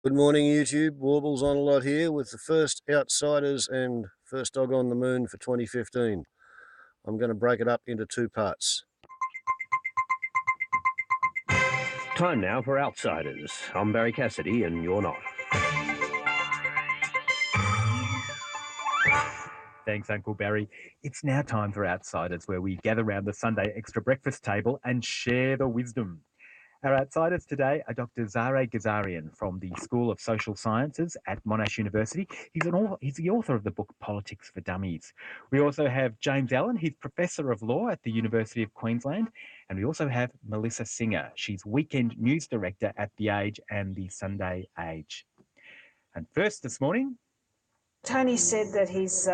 Good morning, YouTube. Warbles on a lot here with the first Outsiders and first dog on the moon for 2015. I'm going to break it up into two parts. Time now for Outsiders. I'm Barry Cassidy, and you're not. Thanks, Uncle Barry. It's now time for Outsiders, where we gather around the Sunday extra breakfast table and share the wisdom. Our Outsiders today are Dr. Zare Ghazarian from the School of Social Sciences at Monash University. He's the author of the book Politics for Dummies. We also have James Allen. He's Professor of Law at the University of Queensland. And we also have Melissa Singer. She's Weekend News Director at The Age and the Sunday Age. And first this morning, Tony said that he's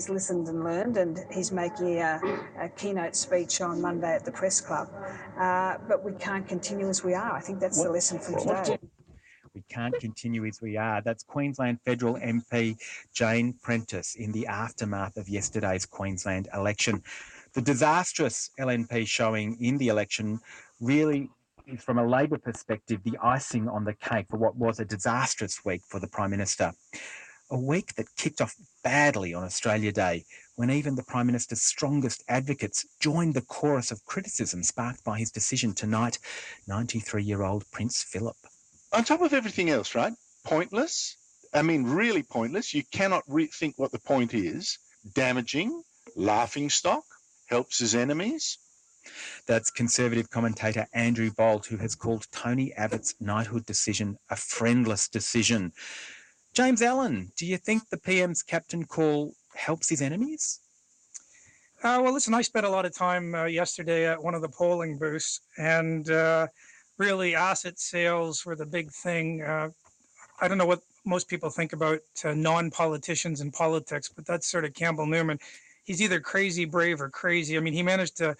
listened and learned, and he's making a keynote speech on Monday at the Press Club. But we can't continue as we are. I think that's the lesson from today. We can't continue as we are. That's Queensland Federal MP Jane Prentice in the aftermath of yesterday's Queensland election. The disastrous LNP showing in the election really is, from a Labor perspective, the icing on the cake for what was a disastrous week for the Prime Minister. A week that kicked off badly on Australia Day, when even the Prime Minister's strongest advocates joined the chorus of criticism sparked by his decision to knight 93-year-old Prince Philip. On top of everything else, right? Pointless. I mean, really pointless. You cannot rethink what the point is. Damaging, laughingstock, helps his enemies. That's Conservative commentator Andrew Bolt, who has called Tony Abbott's knighthood decision a friendless decision. James Allen, do you think the PM's captain call helps his enemies? Well, listen, I spent a lot of time yesterday at one of the polling booths, and really asset sales were the big thing. I don't know what most people think about non-politicians in politics, but that's sort of Campbell Newman. He's either crazy brave or crazy. I mean, he managed to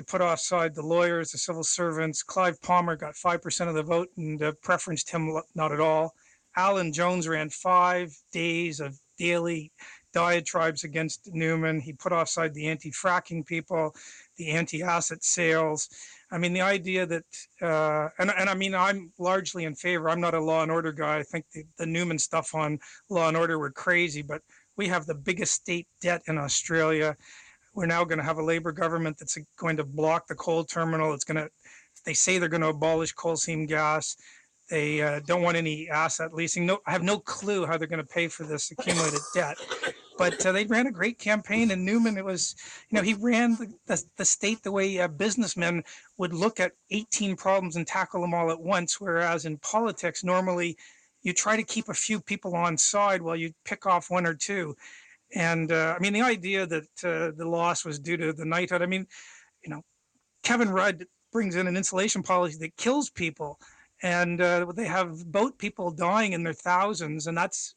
put offside the lawyers, the civil servants. Clive Palmer got 5% of the vote and preferenced him not at all. Alan Jones ran 5 days of daily diatribes against Newman. He put offside the anti-fracking people, the anti-asset sales. I mean, the idea that, and I mean, I'm largely in favor. I'm not a law and order guy. I think the Newman stuff on law and order were crazy, but we have the biggest state debt in Australia. We're now going to have a Labor government that's going to block the coal terminal. They say they're going to abolish coal seam gas. They don't want any asset leasing. I have no clue how they're going to pay for this accumulated debt. But they ran a great campaign, and Newman, it was, he ran the state the way businessmen would look at 18 problems and tackle them all at once, whereas in politics, normally you try to keep a few people on side while you pick off one or two. And I mean, the idea that the loss was due to the knighthood, I mean, Kevin Rudd brings in an insulation policy that kills people. And they have boat people dying in their thousands, and that's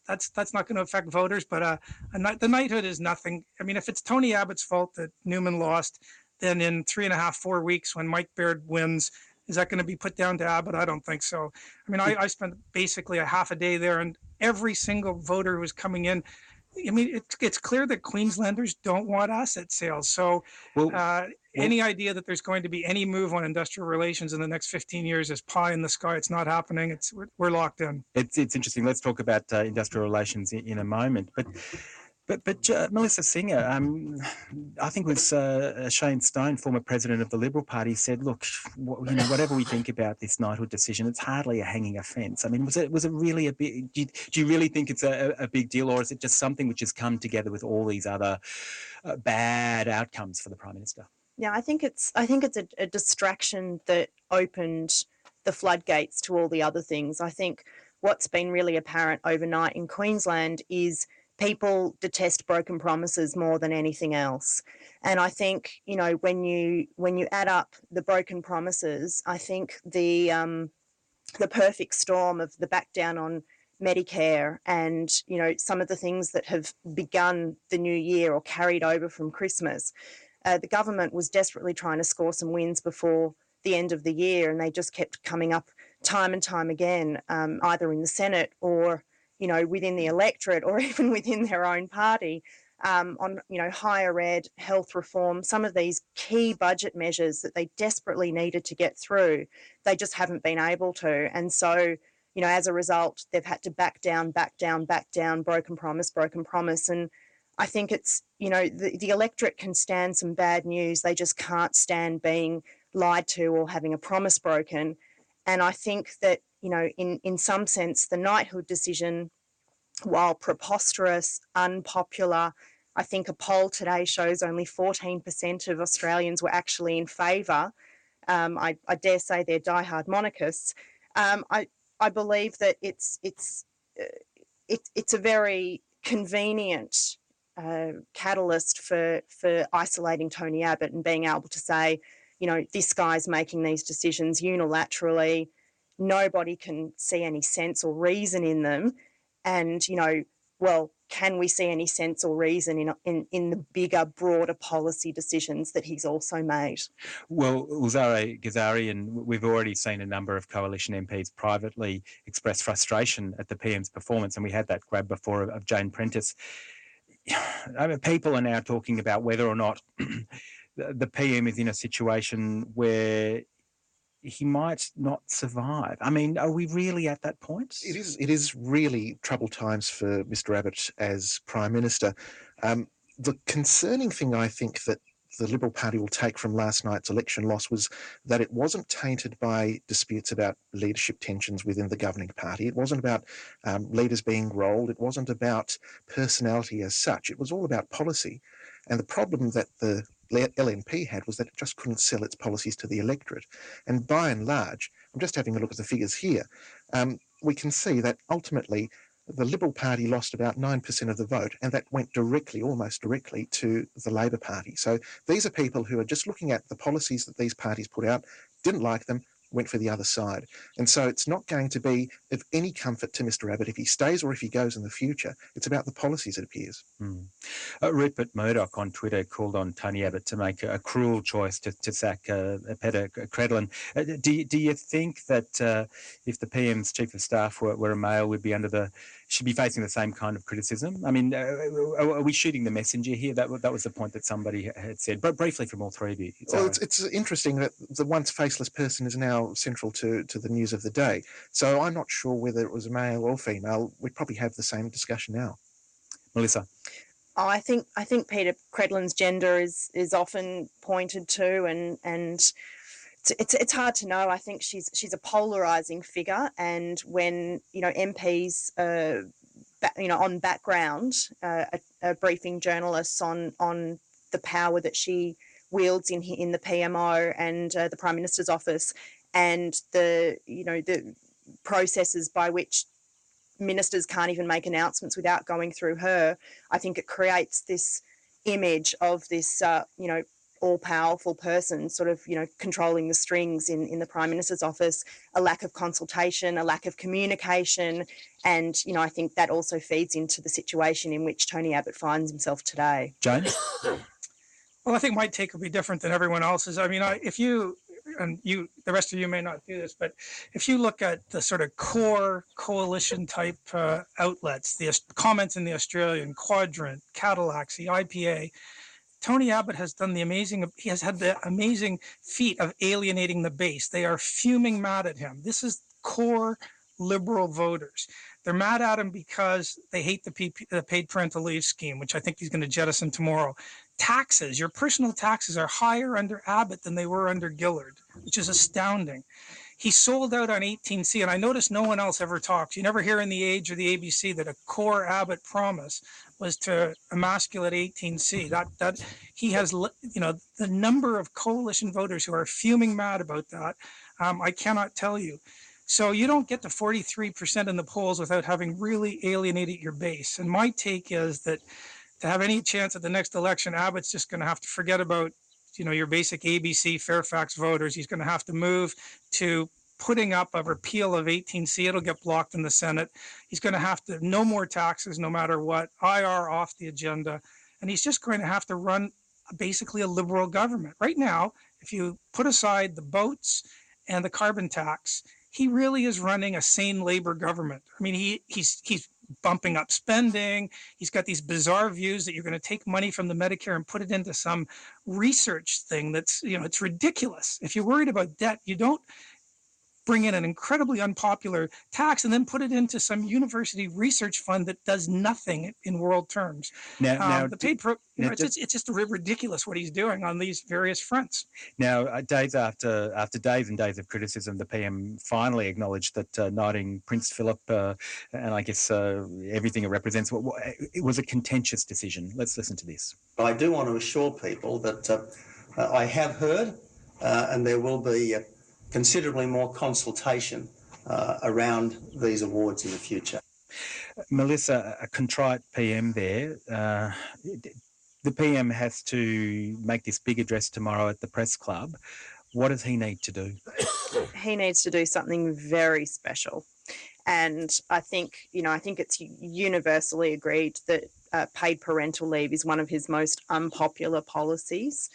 not going to affect voters. But the knighthood is nothing. I mean, if it's Tony Abbott's fault that Newman lost, then in 3.5, 4 weeks when Mike Baird wins, is that going to be put down to Abbott? I don't think so. I mean, I spent basically a half a day there, and every single voter who was coming in, I mean, it's clear that Queenslanders don't want asset sales. So any idea that there's going to be any move on industrial relations in the next 15 years is pie in the sky. It's not happening. We're locked in. It's interesting. Let's talk about industrial relations in a moment. But Melissa Singer, I think it was Shane Stone, former president of the Liberal Party, said, look, whatever we think about this knighthood decision, it's hardly a hanging offence. I mean, was it really a big, do you really think it's a big deal, or is it just something which has come together with all these other bad outcomes for the Prime Minister? Yeah, I think it's a distraction that opened the floodgates to all the other things. I think what's been really apparent overnight in Queensland is people detest broken promises more than anything else. And I think, when you add up the broken promises, I think the perfect storm of the back down on Medicare and, some of the things that have begun the new year or carried over from Christmas, the government was desperately trying to score some wins before the end of the year, and they just kept coming up time and time again, either in the Senate or within the electorate or even within their own party, on higher ed, health reform, some of these key budget measures that they desperately needed to get through, they just haven't been able to. And so, as a result, they've had to back down, broken promise. And I think it's, the electorate can stand some bad news. They just can't stand being lied to or having a promise broken. And I think that, in some sense, the knighthood decision, while preposterous, unpopular, I think a poll today shows only 14% of Australians were actually in favour. I dare say they're diehard monarchists. I believe that it's a very convenient catalyst for isolating Tony Abbott and being able to say, this guy's making these decisions unilaterally. Nobody can see any sense or reason in them. And, well, can we see any sense or reason in the bigger, broader policy decisions that he's also made? Well, Uzare Ghazari, and we've already seen a number of coalition MPs privately express frustration at the PM's performance, and we had that grab before of Jane Prentice. I mean, people are now talking about whether or not the PM is in a situation where he might not survive. I mean, are we really at that point? It is really troubled times for Mr. Abbott as Prime Minister. The concerning thing I think that the Liberal Party will take from last night's election loss was that it wasn't tainted by disputes about leadership tensions within the governing party. It wasn't about leaders being rolled. It wasn't about personality as such. It was all about policy. And the problem that the LNP had was that it just couldn't sell its policies to the electorate. And by and large, I'm just having a look at the figures here, we can see that ultimately the Liberal Party lost about 9% of the vote, and that went almost directly to the Labor Party. So these are people who are just looking at the policies that these parties put out, didn't like them, went for the other side. And so it's not going to be of any comfort to Mr. Abbott if he stays or if he goes in the future. It's about the policies, it appears. Rupert Murdoch on Twitter called on Tony Abbott to make a cruel choice to sack Peter Credlin. Do you think that if the PM's chief of staff were a male, should be facing the same kind of criticism? I mean, are we shooting the messenger here? That was the point that somebody had said. But briefly from all three of you. Well, it's interesting that the once faceless person is now central to the news of the day. So I'm not sure whether it was male or female. We'd probably have the same discussion now. Melissa? Oh, I think Peter Credlin's gender is often pointed to, and it's hard to know. I think she's a polarising figure, and when MPs on background are briefing journalists on the power that she wields in the PMO and the Prime Minister's office, and the processes by which ministers can't even make announcements without going through her, I think it creates this image of this all-powerful person sort of controlling the strings in the Prime Minister's office, a lack of consultation, a lack of communication, and I think that also feeds into the situation in which Tony Abbott finds himself today. Jane? Well, I think my take will be different than everyone else's. I mean, if you, and you, the rest of you may not do this, but if you look at the sort of core coalition type outlets, the comments in the Australian, Quadrant, Cadillacs, the IPA, Tony Abbott has had the amazing feat of alienating the base. They are fuming mad at him. This is core Liberal voters. They're mad at him because they hate the paid parental leave scheme, which I think he's going to jettison tomorrow. Taxes, your personal taxes are higher under Abbott than they were under Gillard, which is astounding. He sold out on 18C, and I noticed no one else ever talks. You never hear in the Age or the ABC that a core Abbott promise was to emasculate 18C. That he has, the number of coalition voters who are fuming mad about that, I cannot tell you. So you don't get to 43% in the polls without having really alienated your base. And my take is that to have any chance at the next election, Abbott's just going to have to forget about, your basic ABC Fairfax voters. He's going to have to move to putting up a repeal of 18C. It'll get blocked in the Senate. He's going to have to, no more taxes, no matter what, IR off the agenda. And he's just going to have to run basically a Liberal government. Right now, if you put aside the boats and the carbon tax, he really is running a sane Labor government. I mean, he's bumping up spending. He's got these bizarre views that you're going to take money from the Medicare and put it into some research thing that's, it's ridiculous. If you're worried about debt, you don't bring in an incredibly unpopular tax and then put it into some university research fund that does nothing in world terms. It's just ridiculous what he's doing on these various fronts. Now, days after days and days of criticism, the PM finally acknowledged that knighting Prince Philip and I guess everything it represents, it was a contentious decision. Let's listen to this. I do want to assure people that I have heard and there will be considerably more consultation around these awards in the future. Melissa, a contrite PM there. The PM has to make this big address tomorrow at the press club. What does he need to do? He needs to do something very special. And I think it's universally agreed that paid parental leave is one of his most unpopular policies.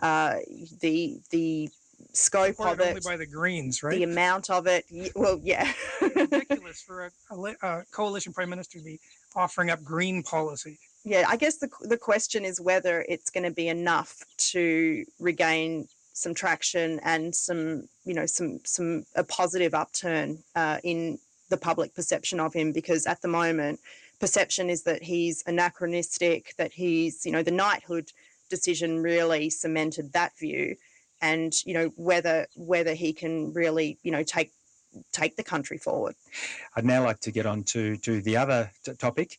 The scope of it, only by the Greens, right? The amount of it, well, yeah. Ridiculous for a coalition prime minister to be offering up green policy. Yeah, I guess the question is whether it's going to be enough to regain some traction and some a positive upturn in the public perception of him, because at the moment perception is that he's anachronistic, that he's, the knighthood decision really cemented that view. And whether he can really take the country forward. I'd now like to get on to the other topic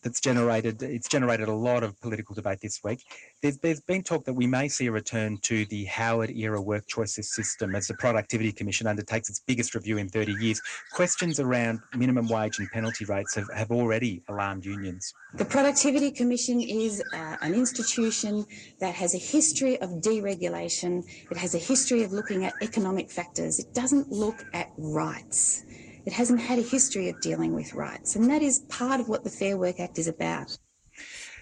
that's generated a lot of political debate this week. There's been talk that we may see a return to the Howard-era work choice system as the Productivity Commission undertakes its biggest review in 30 years. Questions around minimum wage and penalty rates have already alarmed unions. The Productivity Commission is an institution that has a history of deregulation. It has a history of looking at economic factors. It doesn't look at rights. It hasn't had a history of dealing with rights, and that is part of what the Fair Work Act is about.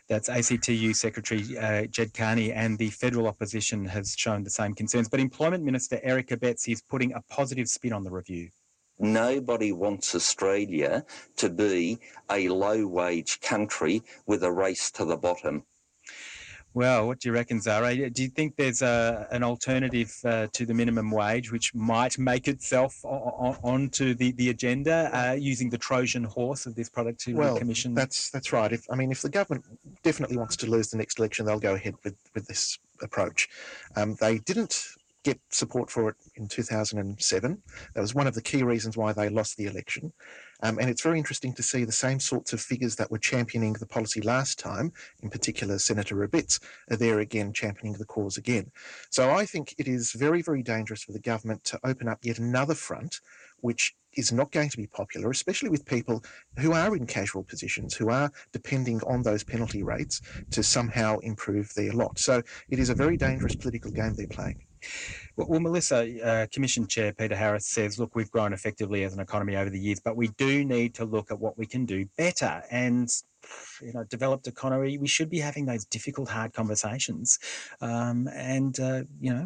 That's ACTU Secretary Jed Carney, and the federal opposition has shown the same concerns. But Employment Minister Eric Abbott is putting a positive spin on the review. Nobody wants Australia to be a low-wage country with a race to the bottom. Well, what do you reckon, Zara? Do you think there's an alternative to the minimum wage which might make itself onto the agenda using the Trojan horse of this Productivity Commission? That's right. If the government definitely wants to lose the next election, they'll go ahead with this approach. They didn't get support for it in 2007. That was one of the key reasons why they lost the election. And it's very interesting to see the same sorts of figures that were championing the policy last time, in particular Senator Abbott, are there again championing the cause again. So I think it is very, very dangerous for the government to open up yet another front, which is not going to be popular, especially with people who are in casual positions, who are depending on those penalty rates to somehow improve their lot. So it is a very dangerous political game they're playing. Well, Melissa, Commission Chair Peter Harris says, look, we've grown effectively as an economy over the years, but we do need to look at what we can do better. And, developed economy, we should be having those difficult, hard conversations and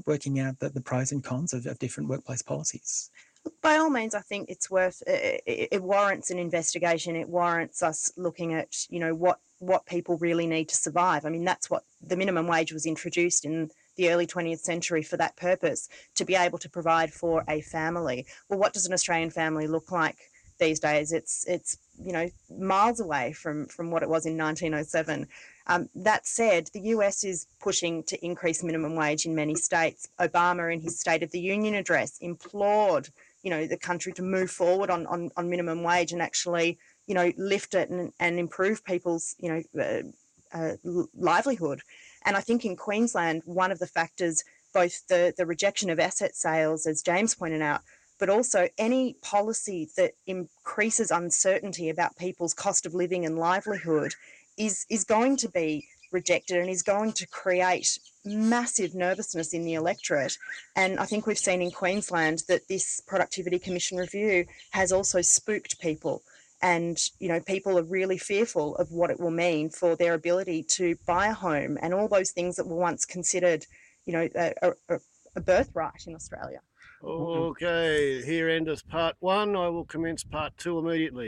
working out the pros and cons of different workplace policies. By all means, I think it's worth, it warrants an investigation. It warrants us looking at, what people really need to survive. I mean, that's what the minimum wage was introduced in the early 20th century for that purpose, to be able to provide for a family. Well, what does an Australian family look like these days? It's miles away from what it was in 1907. That said, the US is pushing to increase minimum wage in many states. Obama, in his State of the Union address, implored the country to move forward on minimum wage and actually lift it and improve people's livelihood. And I think in Queensland, one of the factors, both the rejection of asset sales, as James pointed out, but also any policy that increases uncertainty about people's cost of living and livelihood is going to be rejected and is going to create massive nervousness in the electorate. And I think we've seen in Queensland that this Productivity Commission review has also spooked people. And, people are really fearful of what it will mean for their ability to buy a home and all those things that were once considered, a birthright in Australia. Okay, here endeth part one. I will commence part two immediately.